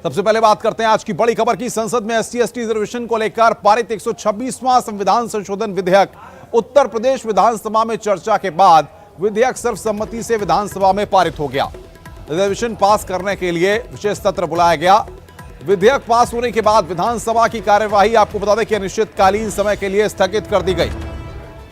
सबसे पहले बात करते हैं आज की बड़ी खबर की। संसद में SC/ST रिजर्वेशन को लेकर पारित 126वां संविधान संशोधन विधेयक उत्तर प्रदेश विधानसभा में चर्चा के बाद विधेयक सर्वसम्मति से विधानसभा में पारित हो गया। रिजर्वेशन पास करने के लिए विशेष सत्र बुलाया गया। विधेयक पास होने के बाद विधानसभा की कार्यवाही आपको बता दें कि अनिश्चितकालीन समय के लिए स्थगित कर दी गई।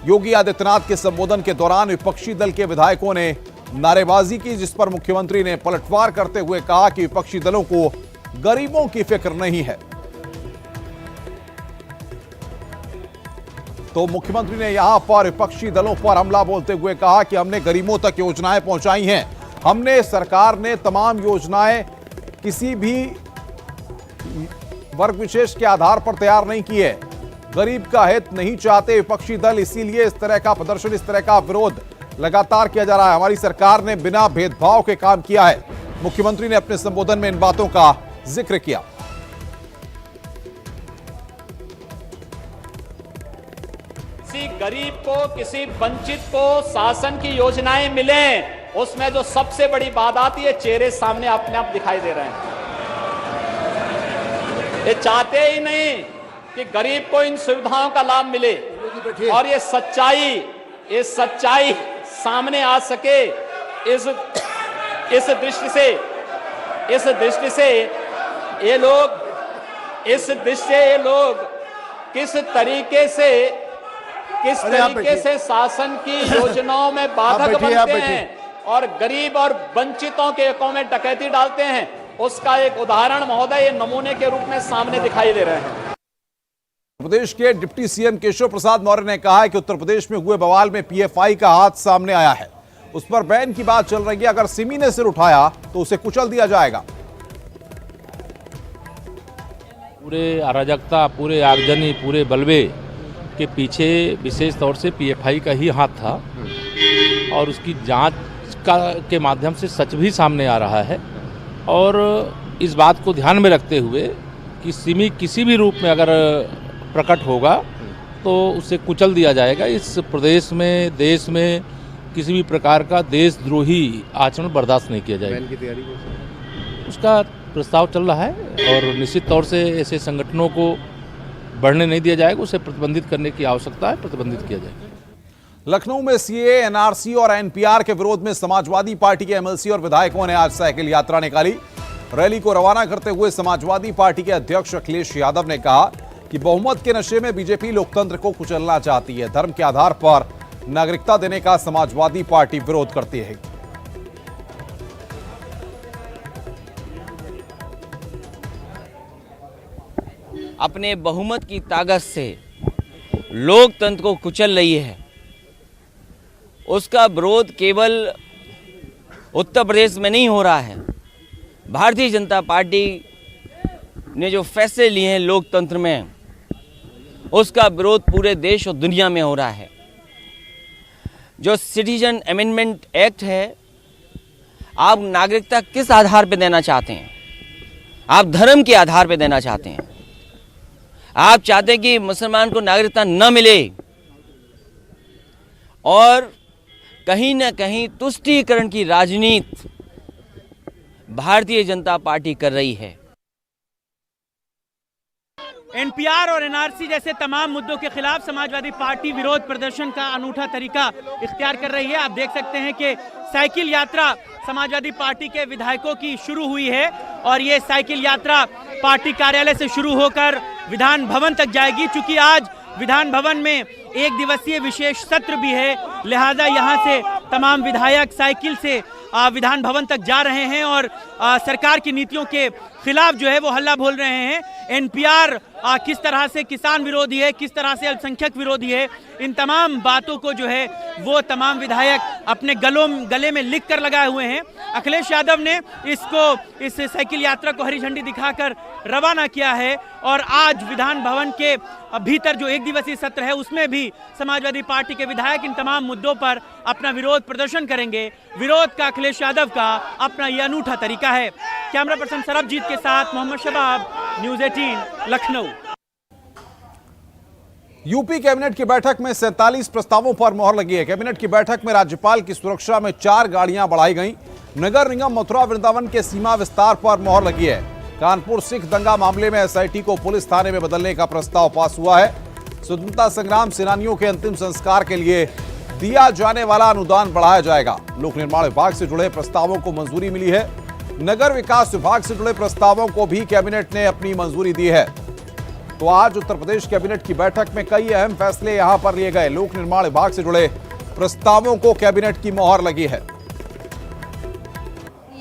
योगी आदित्यनाथ के संबोधन के दौरान विपक्षी दल के विधायकों ने नारेबाजी की, जिस पर मुख्यमंत्री ने पलटवार करते हुए कहा कि विपक्षी दलों को गरीबों की फिक्र नहीं है। तो मुख्यमंत्री ने यहां पर विपक्षी दलों पर हमला बोलते हुए कहा कि हमने गरीबों तक योजनाएं पहुंचाई हैं। हमने सरकार ने तमाम योजनाएं किसी भी वर्ग विशेष के आधार पर तैयार नहीं की है। गरीब का हित नहीं चाहते विपक्षी दल, इसीलिए इस तरह का प्रदर्शन, इस तरह का विरोध लगातार किया जा रहा है। हमारी सरकार ने बिना भेदभाव के काम किया है। मुख्यमंत्री ने अपने संबोधन में इन बातों का जिक्र किया। किसी गरीब को, किसी वंचित को शासन की योजनाएं मिले, उसमें जो सबसे बड़ी बात आती है, चेहरे सामने अपने आप दिखाई दे रहे हैं। ये चाहते ही नहीं कि गरीब को इन सुविधाओं का लाभ मिले और ये सच्चाई सामने आ सके। इस दृष्टि से ये लोग किस तरीके से शासन की योजनाओं में बाधक बनते हैं और गरीब और वंचितों के अकाउंट में डकैती डालते हैं, उसका एक उदाहरण महोदय ये नमूने के रूप में सामने दिखाई दे रहे हैं। प्रदेश के डिप्टी सीएम केशव प्रसाद मौर्य ने कहा है कि उत्तर प्रदेश में हुए बवाल में PFI का हाथ सामने आया है। उस पर बैन की बात चल रही है। अगर सिमी ने सिर उठाया तो उसे कुचल दिया जाएगा। पूरे अराजकता, पूरे आगजनी, पूरे बलबे के पीछे विशेष तौर से PFI का ही हाथ था और उसकी जांच के माध्यम से सच भी सामने आ रहा है। और इस बात को ध्यान में रखते हुए कि सिमी किसी भी रूप में अगर प्रकट होगा तो उसे कुचल दिया जाएगा। इस प्रदेश में, देश में किसी भी प्रकार का देशद्रोही आचरण बर्दाश्त नहीं किया जाएगा। बैन की तैयारी उसका प्रस्ताव चल रहा है और निश्चित तौर से ऐसे संगठनों को बढ़ने नहीं दिया जाएगा। उसे प्रतिबंधित करने की आवश्यकता है, प्रतिबंधित किया जाएगा। लखनऊ में CAA, NRC और NPR के विरोध में समाजवादी पार्टी के MLC और विधायकों ने आज साइकिल यात्रा निकाली। रैली को रवाना करते हुए समाजवादी पार्टी के अध्यक्ष अखिलेश यादव ने कहा कि बहुमत के नशे में बीजेपी लोकतंत्र को कुचलना चाहती है। धर्म के आधार पर नागरिकता देने का समाजवादी पार्टी विरोध करती है। अपने बहुमत की ताकत से लोकतंत्र को कुचल रही है। उसका विरोध केवल उत्तर प्रदेश में नहीं हो रहा है। भारतीय जनता पार्टी ने जो फैसले लिए हैं लोकतंत्र में, उसका विरोध पूरे देश और दुनिया में हो रहा है। जो सिटीजन अमेंडमेंट एक्ट है, आप नागरिकता किस आधार पर देना चाहते हैं? आप धर्म के आधार पर देना चाहते हैं। आप चाहते हैं कि मुसलमान को नागरिकता न मिले और कहीं ना कहीं तुष्टीकरण की राजनीति भारतीय जनता पार्टी कर रही है। NPR और NRC जैसे तमाम मुद्दों के खिलाफ समाजवादी पार्टी विरोध प्रदर्शन का अनूठा तरीका इख्तियार कर रही है। आप देख सकते हैं कि साइकिल यात्रा समाजवादी पार्टी के विधायकों की शुरू हुई है और ये साइकिल यात्रा पार्टी कार्यालय से शुरू होकर विधान भवन तक जाएगी। चूंकि आज विधान भवन में एक दिवसीय विशेष सत्र भी है, लिहाजा यहाँ से तमाम विधायक साइकिल से विधान भवन तक जा रहे हैं और सरकार की नीतियों के खिलाफ जो है वो हल्ला बोल रहे हैं। NPR किस तरह से किसान विरोधी है, किस तरह से अल्पसंख्यक विरोधी है, इन तमाम बातों को जो है वो तमाम विधायक अपने गले में लिख कर लगाए हुए हैं। अखिलेश यादव ने इस साइकिल यात्रा को हरी झंडी दिखाकर रवाना किया है और आज विधान भवन के भीतर जो एक दिवसीय सत्र है उसमें भी समाजवादी पार्टी के विधायक इन तमाम मुद्दों पर अपना विरोध प्रदर्शन करेंगे। विरोध का अखिलेश यादव का अपना यह अनूठा तरीका है। कैमरा पर्सन सरबजीत के साथ मोहम्मद शबाब, न्यूज़ 18 लखनऊ। यूपी कैबिनेट की बैठक में 47 प्रस्तावों पर मोहर लगी है। कैबिनेट की बैठक में राज्यपाल की सुरक्षा में 4 गाड़ियां बढ़ाई गईं। नगर निगम मथुरा वृंदावन के सीमा विस्तार पर मोहर लगी है। कानपुर सिख दंगा मामले में एसआईटी को पुलिस थाने में बदलने का प्रस्ताव पास हुआ है। स्वतंत्रता संग्राम सेनानियों के अंतिम संस्कार के लिए दिया जाने वाला अनुदान बढ़ाया जाएगा। लोक निर्माण विभाग से जुड़े प्रस्तावों को मंजूरी मिली है। नगर विकास विभाग से जुड़े प्रस्तावों को भी कैबिनेट ने अपनी मंजूरी दी है। तो आज उत्तर प्रदेश कैबिनेट की बैठक में कई अहम फैसले यहां पर लिए गए। लोक निर्माण विभाग से जुड़े प्रस्तावों को कैबिनेट की मोहर लगी है।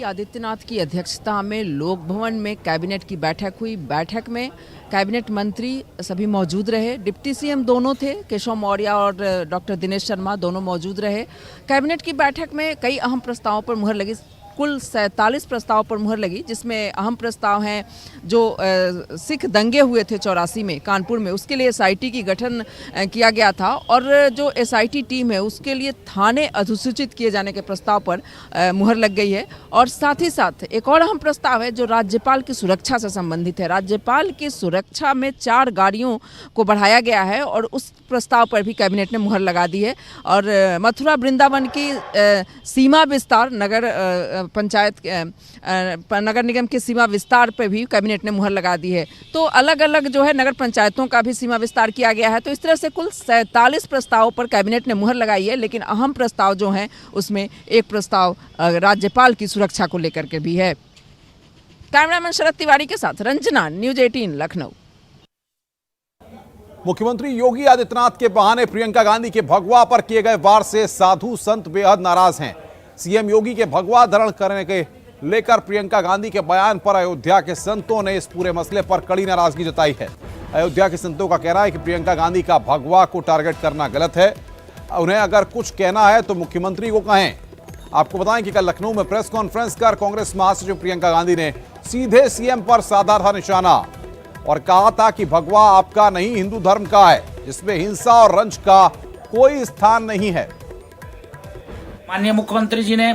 आदित्यनाथ की अध्यक्षता में लोक भवन में कैबिनेट की बैठक हुई। बैठक में कैबिनेट मंत्री सभी मौजूद रहे। डिप्टी सीएम दोनों थे, केशव मौर्य और डॉक्टर दिनेश शर्मा दोनों मौजूद रहे। कैबिनेट की बैठक में कई अहम प्रस्तावों पर मुहर लगी। कुल 47 प्रस्ताव पर मुहर लगी, जिसमें अहम प्रस्ताव हैं जो सिख दंगे हुए थे 84 में कानपुर में, उसके लिए एसआईटी की गठन किया गया था और जो एसआईटी टीम है उसके लिए थाने अधिसूचित किए जाने के प्रस्ताव पर मुहर लग गई है। और साथ ही साथ एक और अहम प्रस्ताव है जो राज्यपाल की सुरक्षा से संबंधित है। राज्यपाल की सुरक्षा में 4 गाड़ियों को बढ़ाया गया है और उस प्रस्ताव पर भी कैबिनेट ने मुहर लगा दी है। और मथुरा वृंदावन की सीमा विस्तार पंचायत नगर निगम के सीमा विस्तार पर भी कैबिनेट ने मुहर लगा दी है। तो अलग अलग जो है नगर पंचायतों का भी सीमा विस्तार किया गया है। तो इस तरह से कुल 47 प्रस्तावों पर कैबिनेट ने मुहर लगाई है। लेकिन अहम प्रस्ताव जो हैं उसमें एक प्रस्ताव राज्यपाल की सुरक्षा को लेकर के भी है। कैमरामैन शरद तिवारी के साथ रंजना, न्यूज 18 लखनऊ। मुख्यमंत्री योगी आदित्यनाथ के बहाने प्रियंका गांधी के भगवा पर किए गए वार से साधु संत बेहद नाराज हैं। सीएम योगी के भगवा धारण करने के लेकर प्रियंका गांधी के बयान पर अयोध्या के संतों ने इस पूरे मसले पर कड़ी नाराजगी जताई है। अयोध्या के संतों का कहना है कि प्रियंका गांधी का भगवा को टारगेट करना गलत है। उन्हें अगर कुछ कहना है तो मुख्यमंत्री को कहें। आपको बताएं कि कल लखनऊ में प्रेस कॉन्फ्रेंस कर कांग्रेस महासचिव प्रियंका गांधी ने सीधे सीएम पर साधा था निशाना और कहा था कि भगवा आपका नहीं हिंदू धर्म का है, जिसमें हिंसा और रंज का कोई स्थान नहीं है। माननीय मुख्यमंत्री जी ने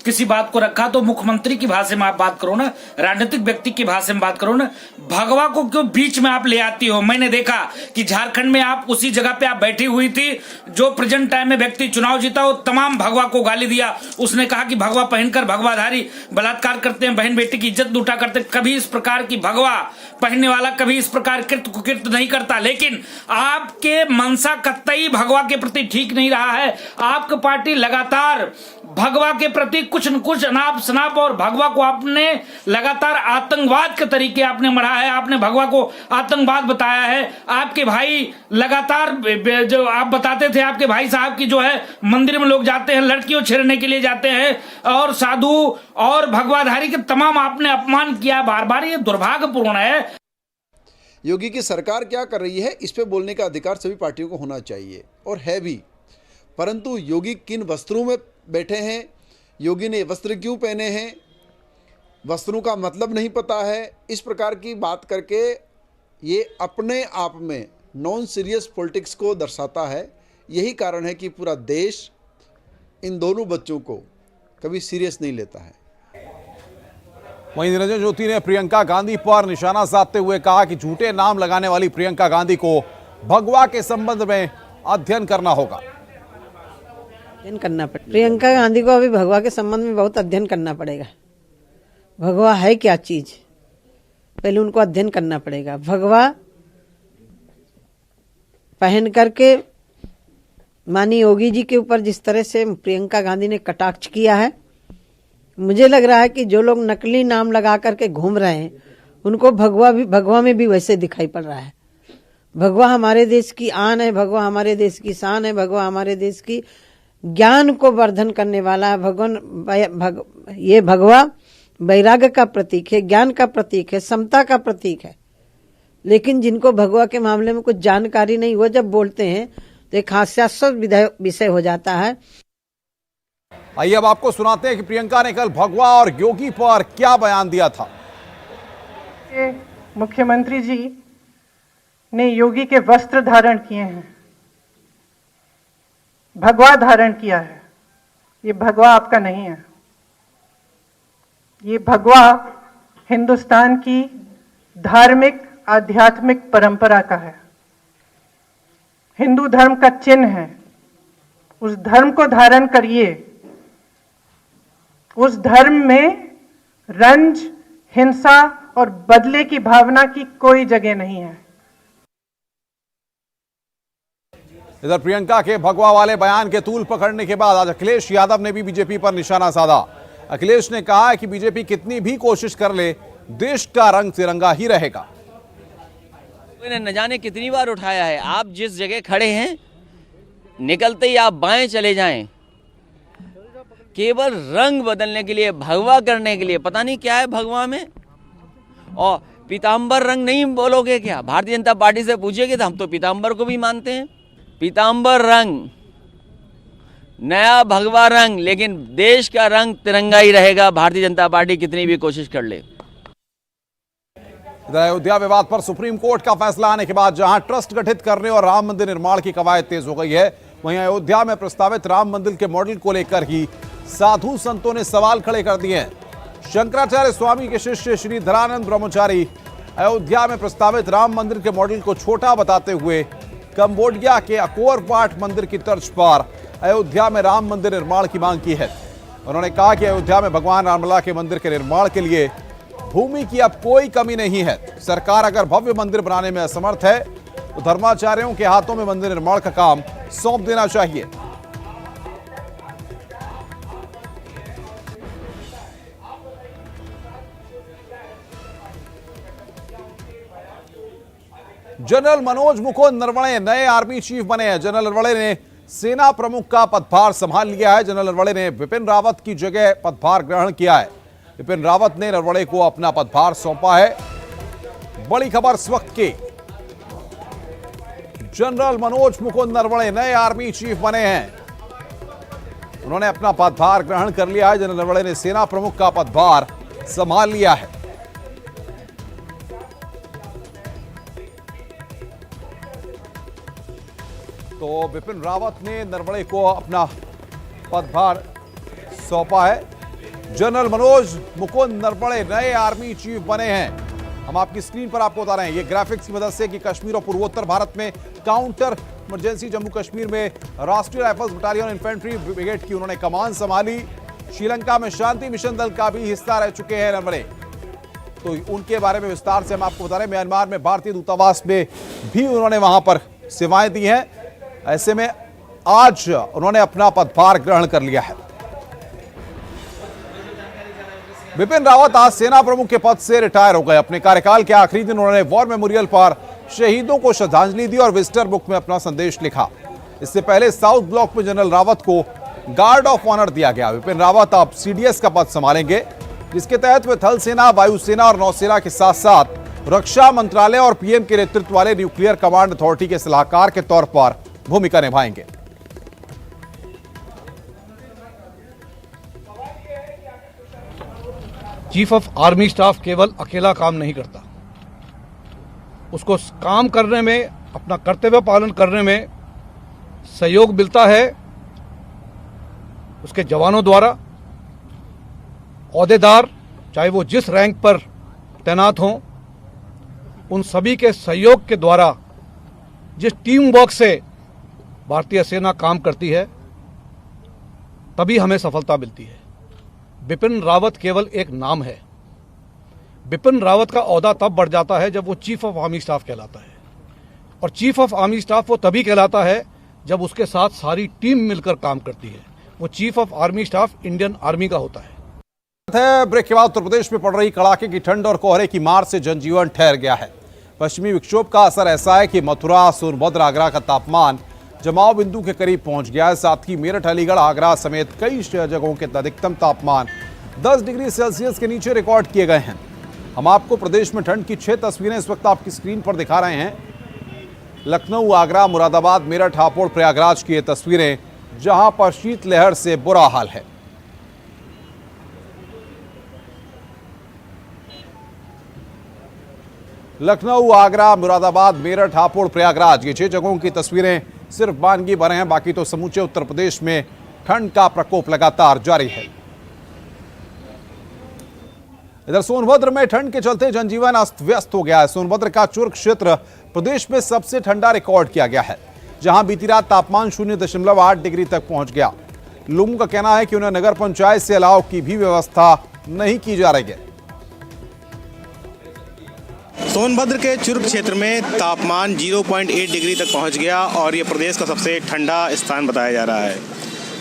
किसी बात को रखा तो मुख्यमंत्री की भाषा में आप बात करो ना, राजनीतिक व्यक्ति की भाषा में बात करो ना। भगवा को क्यों बीच में आप ले आती हो? मैंने देखा कि झारखंड में आप उसी जगह पे आप बैठी हुई थी जो प्रेजेंट टाइम में व्यक्ति चुनाव जीता वो तमाम भगवा को गाली दिया। उसने कहा कि भगवा पहनकर भगवाधारी बलात्कार करते हैं, बहन बेटी की इज्जत लूटा करते। कभी इस प्रकार की भगवा पहनने वाला कभी इस प्रकार कृत्य कुकृत्य नहीं करता। लेकिन आपके मनसा कतई भगवा के प्रति ठीक नहीं रहा है। आपकी पार्टी लगातार भगवा के प्रति कुछ न कुछ अनाप शनाप और भगवा को आपने लगातार आतंकवाद के तरीके आपने मढ़ा है। आपने भगवा को आतंकवाद बताया है। आपके भाई लगातार जो आप बताते थे आपके भाई साहब की जो है मंदिर में लोग जाते हैं, लड़कियों छेड़ने के लिए जाते हैं और साधु और भगवाधारी के तमाम आपने अपमान किया बार बार। ये दुर्भाग्यपूर्ण है। योगी की सरकार क्या कर रही है इस पे बोलने का अधिकार सभी पार्टियों को होना चाहिए और है भी, परंतु योगी किन वस्त्रों में बैठे हैं, योगी ने वस्त्र क्यों पहने हैं, वस्त्रों का मतलब नहीं पता है, इस प्रकार की बात करके ये अपने आप में नॉन सीरियस पॉलिटिक्स को दर्शाता है। यही कारण है कि पूरा देश इन दोनों बच्चों को कभी सीरियस नहीं लेता है। वहीं निरंजन ज्योति ने प्रियंका गांधी पर निशाना साधते हुए कहा कि झूठे नाम लगाने वाली प्रियंका गांधी को भगवा के संबंध में अध्ययन करना होगा। करना पड़ेगा प्रियंका गांधी को अभी भगवा के संबंध में बहुत अध्ययन करना पड़ेगा। भगवा है क्या चीज, पहले उनको अध्ययन करना पड़ेगा। भगवा पहन करके माननीय योगी जी के ऊपर जिस तरह से प्रियंका गांधी ने कटाक्ष किया है, मुझे लग रहा है कि जो लोग नकली नाम लगा करके घूम रहे हैं उनको भगवा में भी वैसे दिखाई पड़ रहा है। भगवा हमारे देश की आन है, भगवा हमारे देश की शान है, भगवा हमारे देश की ज्ञान को वर्धन करने वाला है। ये भगवा वैराग्य का प्रतीक है, ज्ञान का प्रतीक है, समता का प्रतीक है। लेकिन जिनको भगवा के मामले में कुछ जानकारी नहीं, वो जब बोलते हैं तो एक हास्यास्पद विषय हो जाता है। आइए अब आपको सुनाते हैं कि प्रियंका ने कल भगवा और योगी पर क्या बयान दिया था। मुख्यमंत्री जी ने योगी के वस्त्र धारण किए हैं, भगवा धारण किया है। ये भगवा आपका नहीं है, ये भगवा हिंदुस्तान की धार्मिक आध्यात्मिक परंपरा का है, हिंदू धर्म का चिन्ह है। उस धर्म को धारण करिए। उस धर्म में रंज, हिंसा और बदले की भावना की कोई जगह नहीं है। इधर प्रियंका के भगवा वाले बयान के तूल पकड़ने के बाद आज अखिलेश यादव ने भी बीजेपी पर निशाना साधा। अखिलेश ने कहा है कि बीजेपी कितनी भी कोशिश कर ले, देश का रंग तिरंगा ही रहेगा। न जाने कितनी बार उठाया है, आप जिस जगह खड़े हैं निकलते ही आप बाएं चले जाएं, केवल रंग बदलने के लिए, भगवा करने के लिए। पता नहीं क्या है भगवा में। और पीताम्बर रंग नहीं बोलोगे क्या? भारतीय जनता पार्टी से पूछिएगा तो हम तो पीताम्बर को भी मानते हैं। पीताम्बर रंग, नया भगवा रंग, लेकिन देश का रंग तिरंगा ही रहेगा, भारतीय जनता पार्टी कितनी भी कोशिश कर ले। अयोध्या विवाद पर सुप्रीम कोर्ट का फैसला आने के बाद जहां ट्रस्ट गठित करने और राम मंदिर निर्माण की कवायद तेज हो गई है, वहीं अयोध्या में प्रस्तावित राम मंदिर के मॉडल को लेकर ही साधु संतों ने सवाल खड़े कर दिए हैं। शंकराचार्य स्वामी के शिष्य श्री धरानंद ब्रह्मचारी अयोध्या में प्रस्तावित राम मंदिर के मॉडल को छोटा बताते हुए कंबोडिया के अकोर वाट मंदिर की तर्ज पर अयोध्या में राम मंदिर निर्माण की मांग की है। उन्होंने कहा कि अयोध्या में भगवान रामलला के मंदिर के निर्माण के लिए भूमि की अब कोई कमी नहीं है। सरकार अगर भव्य मंदिर बनाने में असमर्थ है तो धर्माचार्यों के हाथों में मंदिर निर्माण का काम सौंप देना चाहिए। जनरल मनोज मुकुंद नरवणे नए आर्मी चीफ बने हैं। जनरल नरवणे ने सेना प्रमुख का पदभार संभाल लिया है। जनरल नरवणे ने बिपिन रावत की जगह पदभार ग्रहण किया है। बिपिन रावत ने नरवणे को अपना पदभार सौंपा है। बड़ी खबर इस वक्त की, जनरल मनोज मुकुंद नरवणे नए आर्मी चीफ बने हैं। उन्होंने अपना पदभार ग्रहण कर लिया है। जनरल नरवणे ने सेना प्रमुख का पदभार संभाल लिया है। तो बिपिन रावत ने नरवणे को अपना पदभार सौंपा है। जनरल मनोज मुकुंद नरवणे नए आर्मी चीफ बने हैं। हम आपकी स्क्रीन पर आपको बता रहे हैं ये ग्राफिक्स की मदद से कि कश्मीर और पूर्वोत्तर भारत में काउंटर इमरजेंसी, जम्मू कश्मीर में राष्ट्रीय राइफल्स बटालियन इन्फेंट्री ब्रिगेड की उन्होंने कमान संभाली। श्रीलंका में शांति मिशन दल का भी हिस्सा रह चुके हैं नरवणे, तो उनके बारे में विस्तार से हम आपको बता रहे हैं। म्यांमार में भारतीय दूतावास में भी उन्होंने वहां पर सेवाएं दी हैं। ऐसे में आज उन्होंने अपना पदभार ग्रहण कर लिया है। बिपिन रावत आज सेना प्रमुख के पद से रिटायर हो गए। अपने कार्यकाल के आखिरी दिन उन्होंने वॉर मेमोरियल पर शहीदों को श्रद्धांजलि दी और विजिटर बुक में अपना संदेश लिखा। इससे पहले साउथ ब्लॉक में जनरल रावत को गार्ड ऑफ ऑनर दिया गया। बिपिन रावत अब सीडीएस का पद संभालेंगे, जिसके तहत वे थल सेना, वायुसेना और नौसेना के साथ साथ रक्षा मंत्रालय और पीएम के नेतृत्व वाले न्यूक्लियर कमांड अथॉरिटी के सलाहकार के तौर पर भूमिका निभाएंगे। चीफ ऑफ आर्मी स्टाफ केवल अकेला काम नहीं करता, उसको काम करने में, अपना कर्तव्य पालन करने में सहयोग मिलता है उसके जवानों द्वारा। ओहदेदार चाहे वो जिस रैंक पर तैनात हों, उन सभी के सहयोग के द्वारा जिस टीम वर्क से भारतीय सेना काम करती है, तभी हमें सफलता मिलती है। बिपिन रावत केवल एक नाम है। बिपिन रावत का ओहदा तब बढ़ जाता है जब वो चीफ ऑफ आर्मी स्टाफ कहलाता है, और चीफ ऑफ आर्मी स्टाफ वो तभी कहलाता है जब उसके साथ सारी टीम मिलकर काम करती है। वो chief of army staff Indian army का होता है। ब्रेक के बाद उत्तर प्रदेश में पड़ रही कड़ाके की ठंड और कोहरे की मार से जनजीवन ठहर गया है। पश्चिमी विक्षोभ का असर ऐसा है कि मथुरा, सोनभद्र, आगरा का तापमान जमाव बिंदु के करीब पहुंच गया है। साथ ही मेरठ, अलीगढ़, आगरा समेत कई जगहों के अधिकतम तापमान 10 डिग्री सेल्सियस के नीचे रिकॉर्ड किए गए हैं। हम आपको प्रदेश में ठंड की 6 तस्वीरें इस वक्त आपकी स्क्रीन पर दिखा रहे हैं। लखनऊ, आगरा, मुरादाबाद, मेरठ, हापुड़, प्रयागराज की ये तस्वीरें, जहां पर शीतलहर से बुरा हाल है। लखनऊ, आगरा, मुरादाबाद, मेरठ, हापुड़, प्रयागराज, ये 6 जगहों की तस्वीरें सिर्फ बानगी भर हैं। बाकी तो समूचे उत्तर प्रदेश में ठंड का प्रकोप लगातार जारी है। इधर सोनभद्र में ठंड के चलते जनजीवन अस्त व्यस्त हो गया है। सोनभद्र का चुर क्षेत्र प्रदेश में सबसे ठंडा रिकॉर्ड किया गया है, जहां बीती रात तापमान 0.8 डिग्री तक पहुंच गया। लोगों का कहना है कि उन्हें नगर पंचायत से अलाव की भी व्यवस्था नहीं की जा रही है। सोनभद्र के चुर्क क्षेत्र में तापमान 0.8 डिग्री तक पहुंच गया और ये प्रदेश का सबसे ठंडा स्थान बताया जा रहा है।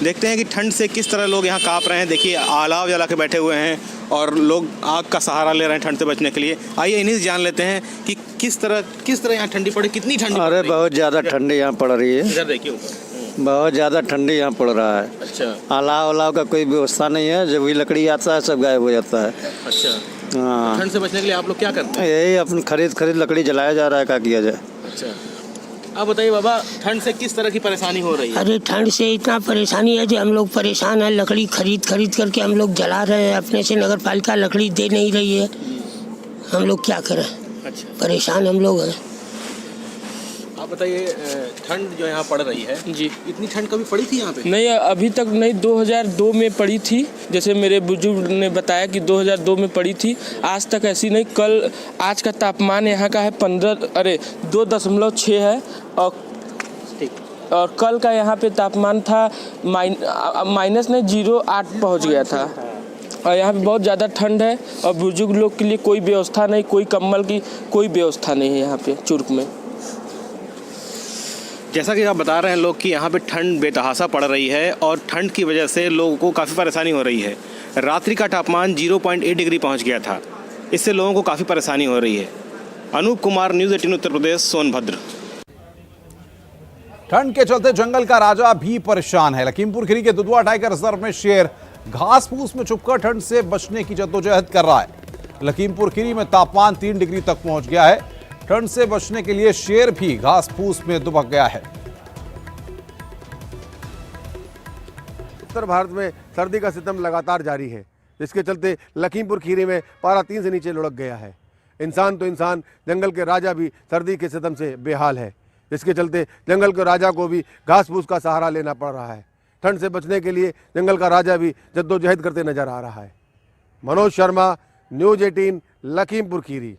देखते हैं कि ठंड से किस तरह लोग यहाँ काँप रहे हैं। देखिए आलाव जला के बैठे हुए हैं और लोग आग का सहारा ले रहे हैं ठंड से बचने के लिए। आइए इन्हीं से जान लेते हैं कि किस तरह यहाँ ठंडी पड़ी, कितनी ठंडी। अरे बहुत ज़्यादा ठंडी यहाँ पड़ रही है। इधर देखिए बहुत ज़्यादा ठंडी यहाँ पड़ रहा है। अच्छा। अलाव का कोई व्यवस्था नहीं है, जब भी लकड़ी आता है सब गायब हो जाता है। अच्छा। हाँ, ठंड से बचने के लिए आप लोग क्या करते हैं? यही अपन खरीद लकड़ी जलाया जा रहा है, क्या किया जाए। अच्छा, आप बताइए बाबा, ठंड से किस तरह की परेशानी हो रही है? अरे ठंड से इतना परेशानी है कि हम लोग परेशान हैं। लकड़ी खरीद करके हम लोग जला रहे हैं, अपने से नगर पालिका लकड़ी दे नहीं रही है, हम लोग क्या करें। अच्छा, परेशान हम लोग हैं। आप बताइए, ठंड जो यहाँ पड़ रही है जी, इतनी ठंड कभी पड़ी थी यहाँ पे? नहीं, अभी तक नहीं। 2002 में पड़ी थी, जैसे मेरे बुजुर्ग ने बताया कि 2002 में पड़ी थी। आज तक ऐसी नहीं। कल आज का तापमान यहाँ का है 2.6 है और कल का यहाँ पे तापमान था -0.8 पहुँच गया था। और यहाँ पे बहुत ज़्यादा ठंड है और बुजुर्ग लोग के लिए कोई व्यवस्था नहीं, कोई कंबल की कोई व्यवस्था नहीं है यहाँ पे चुर्क में। जैसा कि आप बता रहे हैं लोग कि यहाँ पे ठंड बेतहासा पड़ रही है और ठंड की वजह से लोगों को काफ़ी परेशानी हो रही है। रात्रि का तापमान 0.8 डिग्री पहुँच गया था, इससे लोगों को काफ़ी परेशानी हो रही है। अनूप कुमार, न्यूज़ 18 उत्तर प्रदेश, सोनभद्र। ठंड के चलते जंगल का राजा भी परेशान है। लखीमपुर खीरी के दुधवा टाइगर रिजर्व में शेर घास फूस में छुपकर ठंड से बचने की जद्दोजहद कर रहा है। लखीमपुर खीरी में तापमान 3 डिग्री तक पहुंच गया है। ठंड से बचने के लिए शेर भी घास फूस में दुबक गया है। उत्तर भारत में सर्दी का सितम लगातार जारी है, जिसके चलते लखीमपुर खीरी में पारा 3 से नीचे लुढ़क गया है। इंसान तो इंसान, जंगल के राजा भी सर्दी के सितम से बेहाल है, जिसके चलते जंगल के राजा को भी घास फूस का सहारा लेना पड़ रहा है। ठंड से बचने के लिए जंगल का राजा भी जद्दोजहद करते नजर आ रहा है। मनोज शर्मा, न्यूज़ 18, लखीमपुर खीरी।